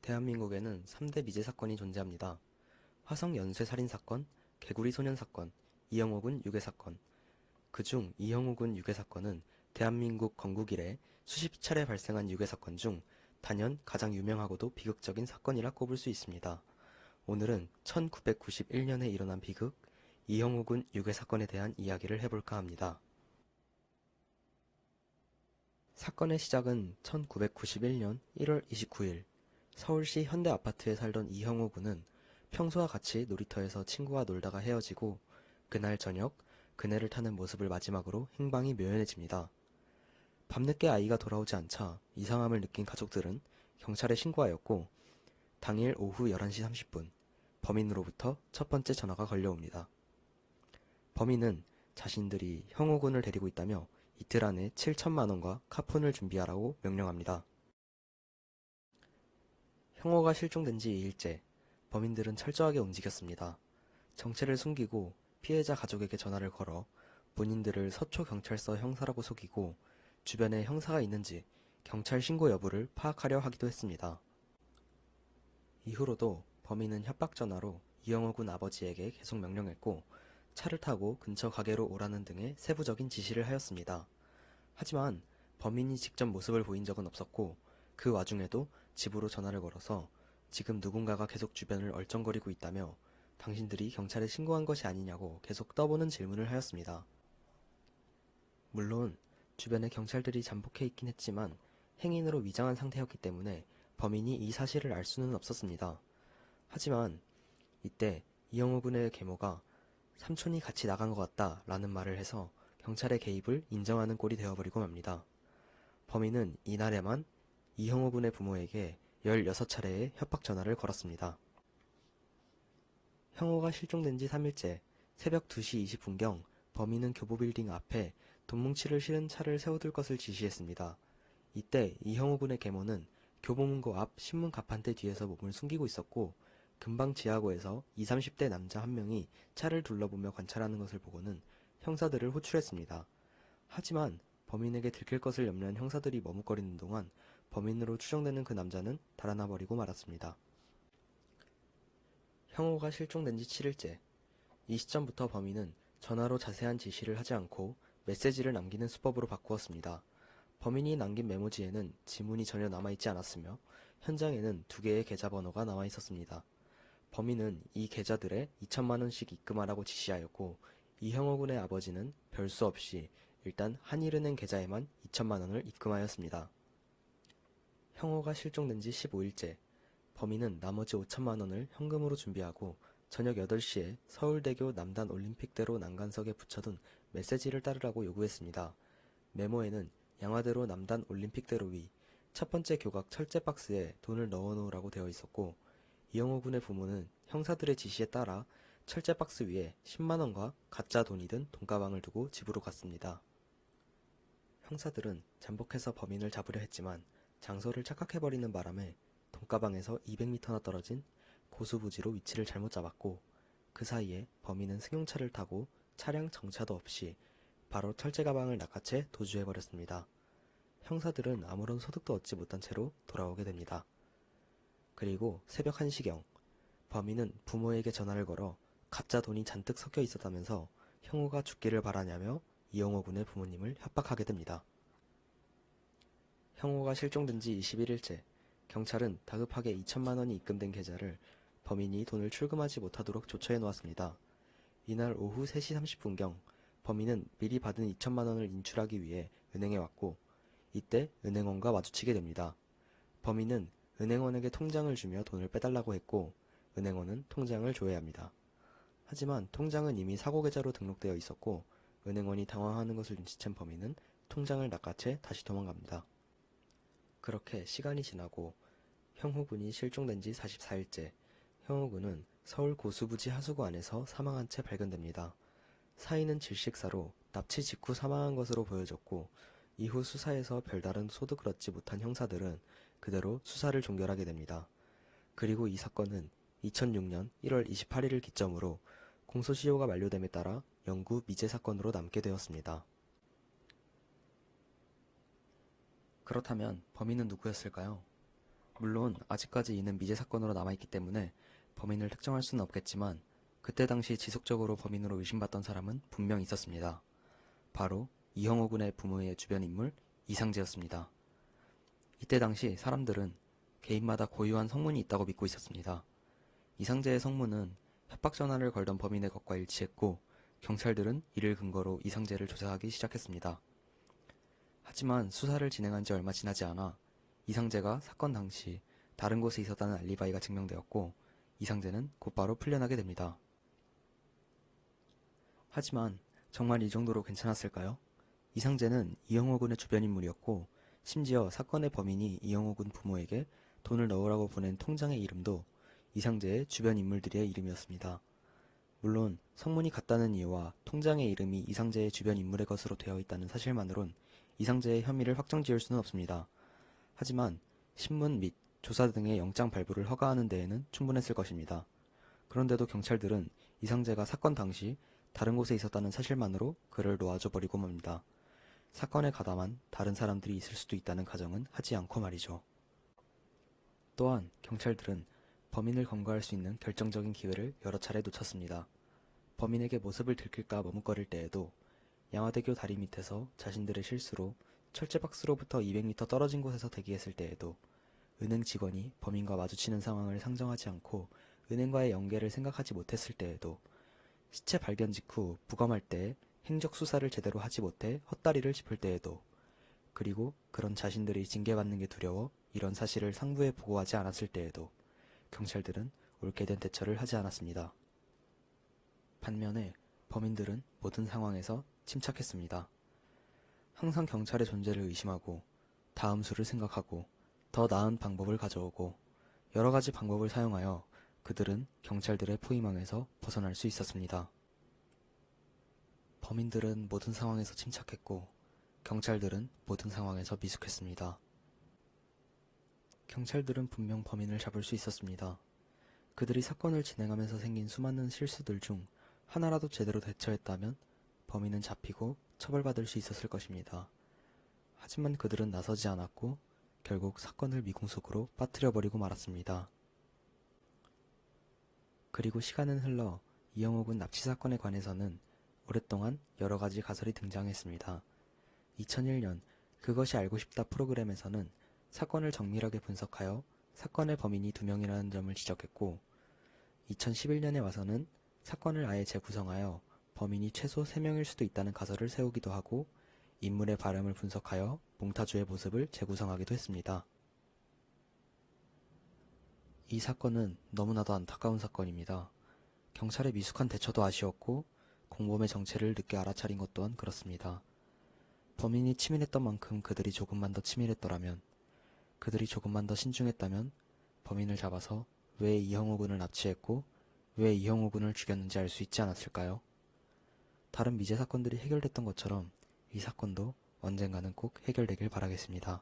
대한민국에는 3대 미제 사건이 존재합니다. 화성 연쇄 살인 사건, 개구리 소년 사건, 이영호군 유괴 사건. 그중 이영호군 유괴 사건은 대한민국 건국 이래 수십 차례 발생한 유괴 사건 중 단연 가장 유명하고도 비극적인 사건이라 꼽을 수 있습니다. 오늘은 1991년에 일어난 비극, 이영호군 유괴 사건에 대한 이야기를 해볼까 합니다. 사건의 시작은 1991년 1월 29일, 서울시 현대 아파트에 살던 이형호 군은 평소와 같이 놀이터에서 친구와 놀다가 헤어지고 그날 저녁 그네를 타는 모습을 마지막으로 행방이 묘연해집니다. 밤늦게 아이가 돌아오지 않자 이상함을 느낀 가족들은 경찰에 신고하였고 당일 오후 11시 30분 범인으로부터 첫 번째 전화가 걸려옵니다. 범인은 자신들이 형호 군을 데리고 있다며 이틀 안에 7천만 원과 카폰을 준비하라고 명령합니다. 형호가 실종된 지 2일째, 범인들은 철저하게 움직였습니다. 정체를 숨기고 피해자 가족에게 전화를 걸어 본인들을 서초경찰서 형사라고 속이고 주변에 형사가 있는지 경찰 신고 여부를 파악하려 하기도 했습니다. 이후로도 범인은 협박 전화로 이영호 군 아버지에게 계속 명령했고 차를 타고 근처 가게로 오라는 등의 세부적인 지시를 하였습니다. 하지만 범인이 직접 모습을 보인 적은 없었고 그 와중에도 집으로 전화를 걸어서 지금 누군가가 계속 주변을 얼쩡거리고 있다며 당신들이 경찰에 신고한 것이 아니냐고 계속 떠보는 질문을 하였습니다. 물론 주변에 경찰들이 잠복해 있긴 했지만 행인으로 위장한 상태였기 때문에 범인이 이 사실을 알 수는 없었습니다. 하지만 이때 이영호 군의 계모가 삼촌이 같이 나간 것 같다 라는 말을 해서 경찰의 개입을 인정하는 꼴이 되어버리고 맙니다. 범인은 이날에만 이형호 군의 부모에게 16차례의 협박 전화를 걸었습니다. 형호가 실종된 지 3일째 새벽 2시 20분경 범인은 교보빌딩 앞에 돈뭉치를 실은 차를 세워둘 것을 지시했습니다. 이때 이형호 군의 계모는 교보문고 앞 신문 가판대 뒤에서 몸을 숨기고 있었고 금방 지하고에서 20, 30대 남자 한 명이 차를 둘러보며 관찰하는 것을 보고는 형사들을 호출했습니다. 하지만 범인에게 들킬 것을 염려한 형사들이 머뭇거리는 동안 범인으로 추정되는 그 남자는 달아나 버리고 말았습니다. 형호가 실종된 지 7일째. 이 시점부터 범인은 전화로 자세한 지시를 하지 않고 메시지를 남기는 수법으로 바꾸었습니다. 범인이 남긴 메모지에는 지문이 전혀 남아있지 않았으며 현장에는 2개의 계좌번호가 나와 있었습니다. 범인은 이 계좌들에 2천만 원씩 입금하라고 지시하였고 이형호 군의 아버지는 별수 없이 일단 한일은행 계좌에만 2천만 원을 입금하였습니다. 형호가 실종된 지 15일째. 범인은 나머지 5천만 원을 현금으로 준비하고 저녁 8시에 서울대교 남단 올림픽대로 난간석에 붙여둔 메시지를 따르라고 요구했습니다. 메모에는 양화대로 남단 올림픽대로 위 첫 번째 교각 철제 박스에 돈을 넣어놓으라고 되어 있었고 이영호 군의 부모는 형사들의 지시에 따라 철제 박스 위에 10만 원과 가짜 돈이 든 돈가방을 두고 집으로 갔습니다. 형사들은 잠복해서 범인을 잡으려 했지만 장소를 착각해버리는 바람에 돈가방에서 200m나 떨어진 고수부지로 위치를 잘못 잡았고 그 사이에 범인은 승용차를 타고 차량 정차도 없이 바로 철제 가방을 낚아채 도주해버렸습니다. 형사들은 아무런 소득도 얻지 못한 채로 돌아오게 됩니다. 그리고 새벽 1시경 범인은 부모에게 전화를 걸어 가짜 돈이 잔뜩 섞여 있었다면서 형호가 죽기를 바라냐며 이영호 군의 부모님을 협박하게 됩니다. 형호가 실종된 지 21일째 경찰은 다급하게 2천만 원이 입금된 계좌를 범인이 돈을 출금하지 못하도록 조처해 놓았습니다. 이날 오후 3시 30분경 범인은 미리 받은 2천만 원을 인출하기 위해 은행에 왔고 이때 은행원과 마주치게 됩니다. 범인은 은행원에게 통장을 주며 돈을 빼달라고 했고 은행원은 통장을 줘야 합니다. 하지만 통장은 이미 사고계좌로 등록되어 있었고 은행원이 당황하는 것을 눈치챈 범인은 통장을 낚아채 다시 도망갑니다. 그렇게 시간이 지나고 형호군이 실종된 지 44일째 형호군은 서울 고수부지 하수구 안에서 사망한 채 발견됩니다. 사인은 질식사로 납치 직후 사망한 것으로 보여졌고 이후 수사에서 별다른 소득을 얻지 못한 형사들은 그대로 수사를 종결하게 됩니다. 그리고 이 사건은 2006년 1월 28일을 기점으로 공소시효가 만료됨에 따라 영구 미제 사건으로 남게 되었습니다. 그렇다면 범인은 누구였을까요? 물론 아직까지 이는 미제 사건으로 남아있기 때문에 범인을 특정할 수는 없겠지만 그때 당시 지속적으로 범인으로 의심받던 사람은 분명 있었습니다. 바로 이형호 군의 부모의 주변 인물 이상재였습니다. 이때 당시 사람들은 개인마다 고유한 성문이 있다고 믿고 있었습니다. 이상재의 성문은 협박 전화를 걸던 범인의 것과 일치했고 경찰들은 이를 근거로 이상재를 조사하기 시작했습니다. 하지만 수사를 진행한 지 얼마 지나지 않아 이상재가 사건 당시 다른 곳에 있었다는 알리바이가 증명되었고 이상재는 곧바로 풀려나게 됩니다. 하지만 정말 이 정도로 괜찮았을까요? 이상재는 이형호 군의 주변 인물이었고 심지어 사건의 범인이 이형호 군 부모에게 돈을 넣으라고 보낸 통장의 이름도 이상재의 주변 인물들의 이름이었습니다. 물론 성문이 같다는 이유와 통장의 이름이 이상재의 주변 인물의 것으로 되어 있다는 사실만으론 이상재의 혐의를 확정지을 수는 없습니다. 하지만 신문 및 조사 등의 영장 발부를 허가하는 데에는 충분했을 것입니다. 그런데도 경찰들은 이상재가 사건 당시 다른 곳에 있었다는 사실만으로 그를 놓아줘 버리고 맙니다. 사건에 가담한 다른 사람들이 있을 수도 있다는 가정은 하지 않고 말이죠. 또한 경찰들은 범인을 검거할 수 있는 결정적인 기회를 여러 차례 놓쳤습니다. 범인에게 모습을 들킬까 머뭇거릴 때에도 양화대교 다리 밑에서 자신들의 실수로 철제박스로부터 200m 떨어진 곳에서 대기했을 때에도 은행 직원이 범인과 마주치는 상황을 상정하지 않고 은행과의 연계를 생각하지 못했을 때에도 시체 발견 직후 부검할 때 행적 수사를 제대로 하지 못해 헛다리를 짚을 때에도 그리고 그런 자신들이 징계받는 게 두려워 이런 사실을 상부에 보고하지 않았을 때에도 경찰들은 옳게 된 대처를 하지 않았습니다. 반면에 범인들은 모든 상황에서 침착했습니다. 항상 경찰의 존재를 의심하고 다음 수를 생각하고 더 나은 방법을 가져오고 여러 가지 방법을 사용하여 그들은 경찰들의 포위망에서 벗어날 수 있었습니다. 범인들은 모든 상황에서 침착했고 경찰들은 모든 상황에서 미숙했습니다. 경찰들은 분명 범인을 잡을 수 있었습니다. 그들이 사건을 진행하면서 생긴 수많은 실수들 중 하나라도 제대로 대처했다면 범인은 잡히고 처벌받을 수 있었을 것입니다. 하지만 그들은 나서지 않았고 결국 사건을 미궁 속으로 빠뜨려버리고 말았습니다. 그리고 시간은 흘러 이형호 군 납치 사건에 관해서는 오랫동안 여러 가지 가설이 등장했습니다. 2001년 그것이 알고 싶다 프로그램에서는 사건을 정밀하게 분석하여 사건의 범인이 2명이라는 점을 지적했고 2011년에 와서는 사건을 아예 재구성하여 범인이 최소 3명일 수도 있다는 가설을 세우기도 하고 인물의 발음을 분석하여 몽타주의 모습을 재구성하기도 했습니다. 이 사건은 너무나도 안타까운 사건입니다. 경찰의 미숙한 대처도 아쉬웠고 공범의 정체를 늦게 알아차린 것 또한 그렇습니다. 범인이 치밀했던 만큼 그들이 조금만 더 치밀했더라면, 그들이 조금만 더 신중했다면 범인을 잡아서 왜 이형호 군을 납치했고 왜 이형호 군을 죽였는지 알 수 있지 않았을까요? 다른 미제 사건들이 해결됐던 것처럼 이 사건도 언젠가는 꼭 해결되길 바라겠습니다.